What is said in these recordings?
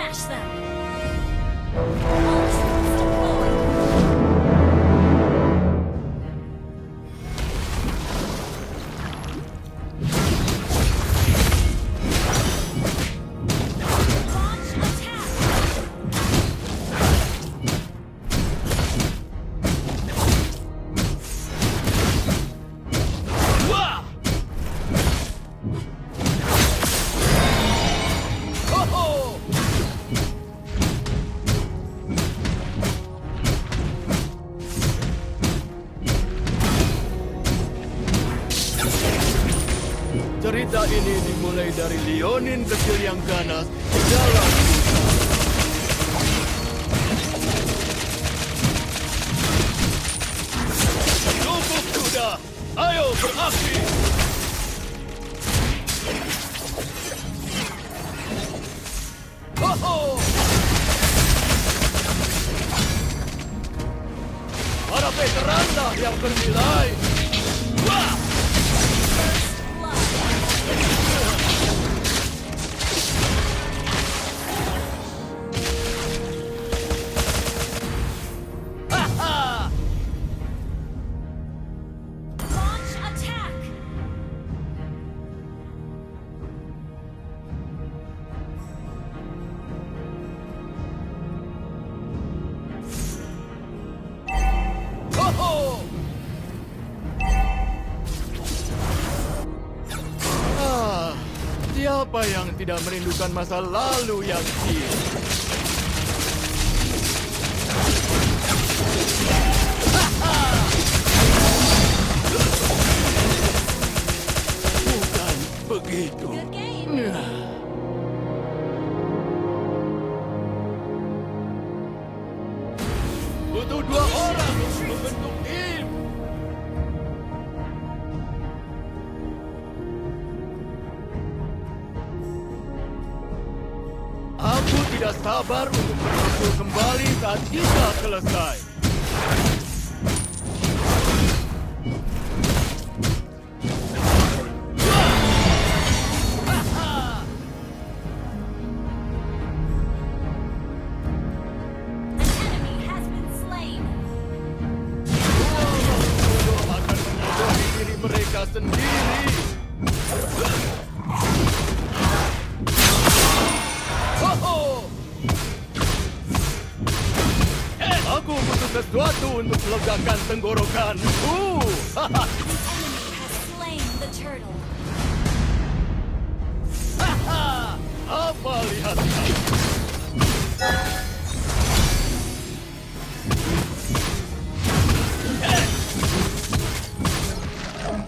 Smash them! Monsters deployed! Launch attack! Wah! Ho-ho! Cerita ini dimulai dari Leonin kecil yang ganas di dalam hutan. Cukup sudah, ayo beraksi! Ho-ho! Para veteranlah yang bernilai. Wah! Ha-ha! Launch attack! Ho-ho! Siapa yang tidak merindukan masa lalu yang kini? Bukan begitu. Good game! Butuh dua orang untuk membentuk tim. Aku tidak sabar untuk berkumpul kembali saat kita selesai. An enemy has been slain! Bodoh akan membodohi diri mereka sendiri. Ho-ho! Aku butuh sesuatu untuk melegakan tenggorokanku. An enemy has slain the turtle! Apa lihat?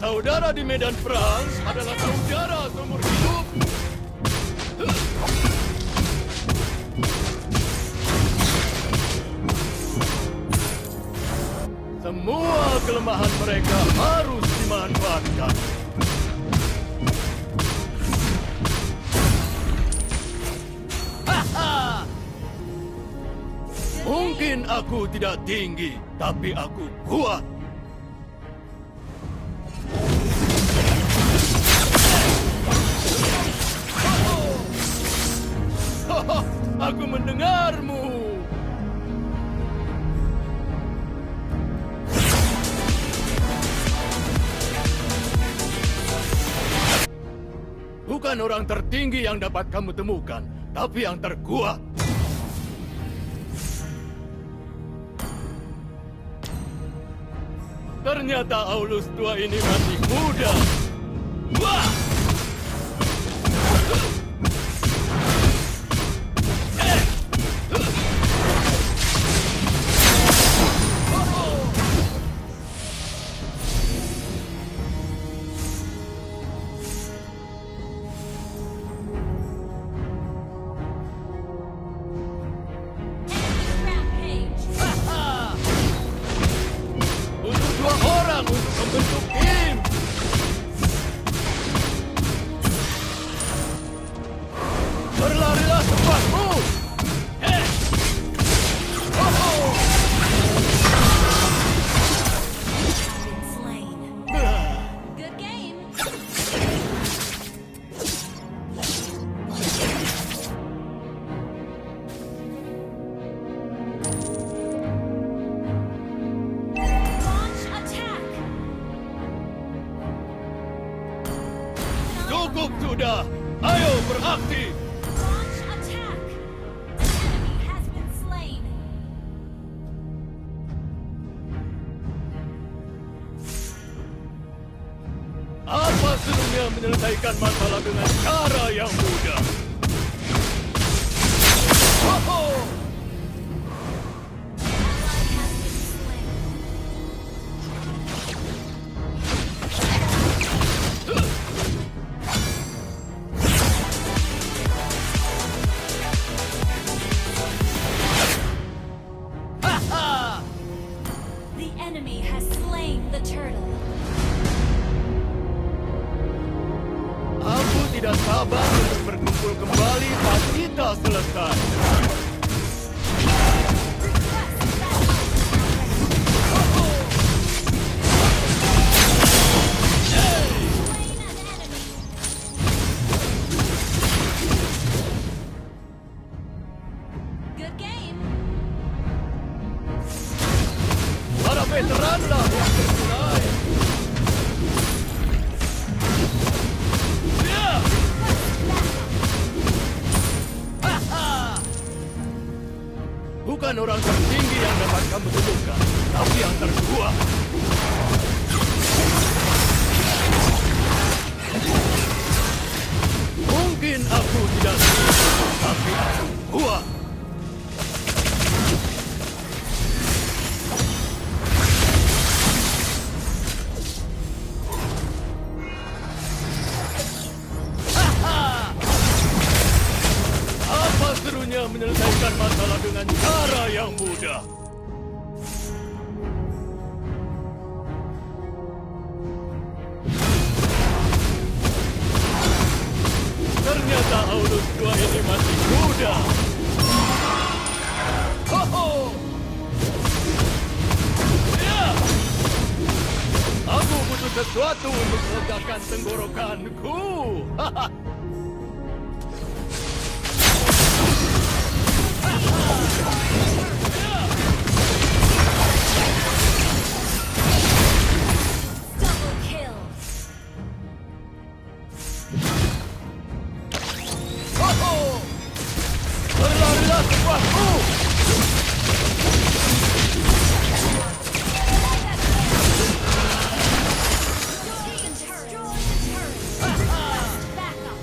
Saudara di medan perang adalah saudara seumur hidup. Semua kelemahan mereka harus dimanfaatkan. Haha! Mungkin aku tidak tinggi, tapi aku kuat. Haha, aku mendengarmu. Bukan orang tertinggi yang dapat kamu temukan, tapi yang terkuat. Ternyata Aulus tua ini masih muda. Wah! Enemy rampage! Butuh dua orang untuk membentuk tim. Cukup sudah. Ayo beraksi. Launch attack. An enemy has been slain. Apa serunya menyelesaikan masalah dengan cara yang mudah? Ho-ho! Ally has been slain. Ha-ha! The enemy has slain the turtle. Aku tidak sabar untuk berkumpul kembali saat kita selesai. Request battle. Slain an enemy. Good game. Para veteranlah yang bermulai. Ya! Ha-ha! Bukan orang tertinggi yang dapat kamu temukan, tapi yang terkuat. Mungkin aku tidak tinggi, tapi aku kuat. Haha! Apa serunya menyelesaikan masalah dengan cara yang mudah? Ternyata Aulus tua ini masih muda. Ho-ho! Ya! Aku butuh sesuatu untuk melegakan tenggorokanku. Haha! Double kill. Ho-ho! Berlarilah sekuatmu! Team destroyed the turret. Request backup.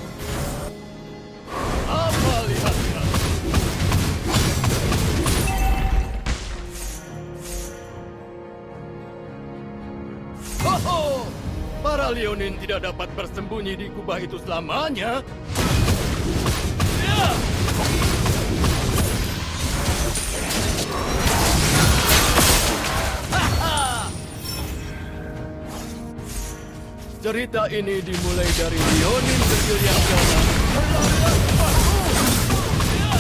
Apa lihatnya? Ho-ho! Para Leonin tidak dapat bersembunyi di kubah itu selamanya. Ya! Ha-ha! Cerita ini dimulai dari Leonin kecil yang ganas. Berlarilah cepatmu! Ya!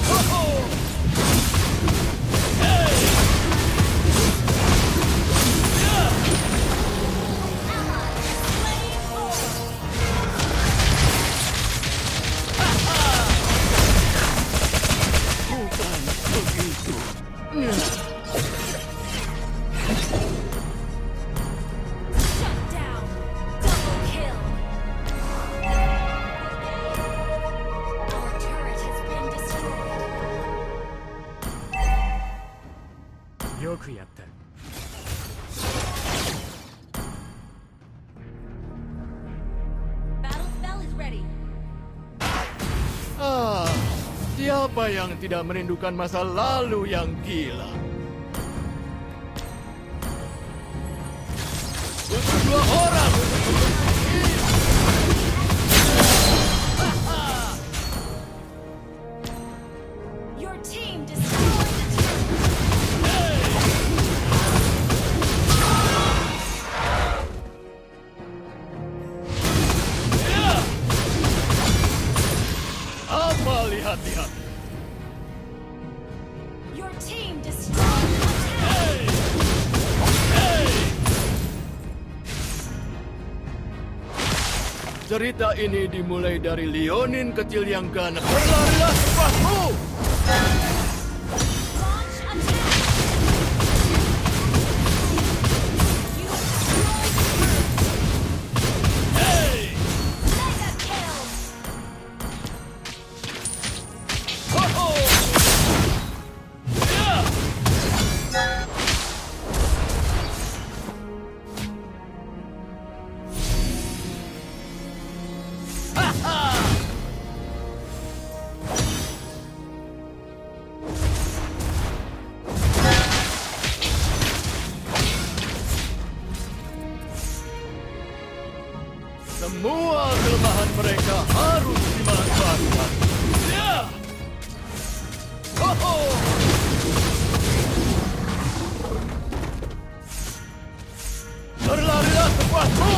Ho-ho! Hey! Ya! Slain all. Bukan begitu. Shut down. Double kill. Our turret has been destroyed. よくやった Battle spell is ready. Ah, siapa yang tidak merindukan masa lalu yang gila? Butuh dua orang untuk membentuk ini. Haha! Your team destroyed the turret. Hey! Ya! Apa lihat-lihat? Your team destroyed the turret. Hey! Hey! Cerita ini dimulai dari Leonin kecil yang ganas. Berlarilah cepatmu! Launch attack. You destroyed the turret. Semua kelemahan mereka harus dimanfaatkan. Ya! Ho-ho! Berlarilah sepuasmu!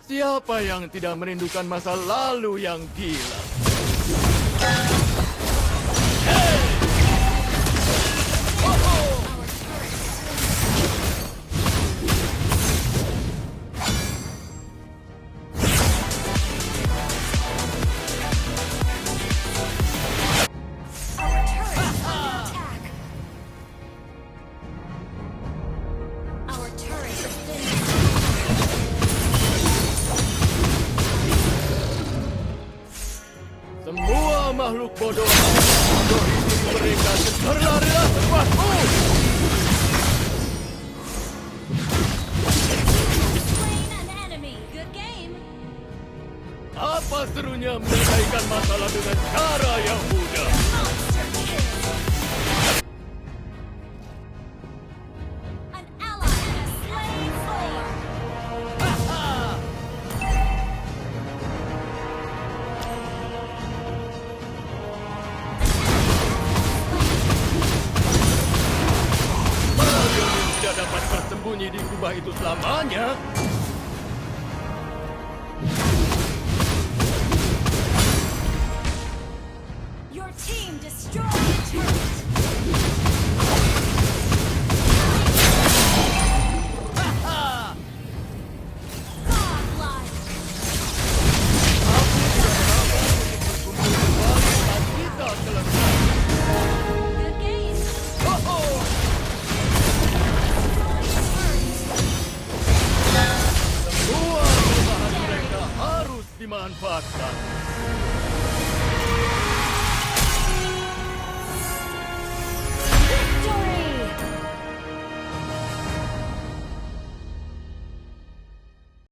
Siapa yang tidak merindukan masa lalu yang gila? Our turret is under attack. Our turret has been Semua makhluk bodoh bodohi diri mereka. Berlarilah sepuasmu! slain an enemy. Good game. Apa serunya menyelesaikan masalah dengan cara yang mudah? Monster kill. An ally has slain Slayer. Mario tidak dapat bersembunyi di kubah itu selamanya. Your team destroyed a turret. Godlike. Kita selesai. Good game. Ho-ho! Semua kelemahan mereka harus dimanfaatkan.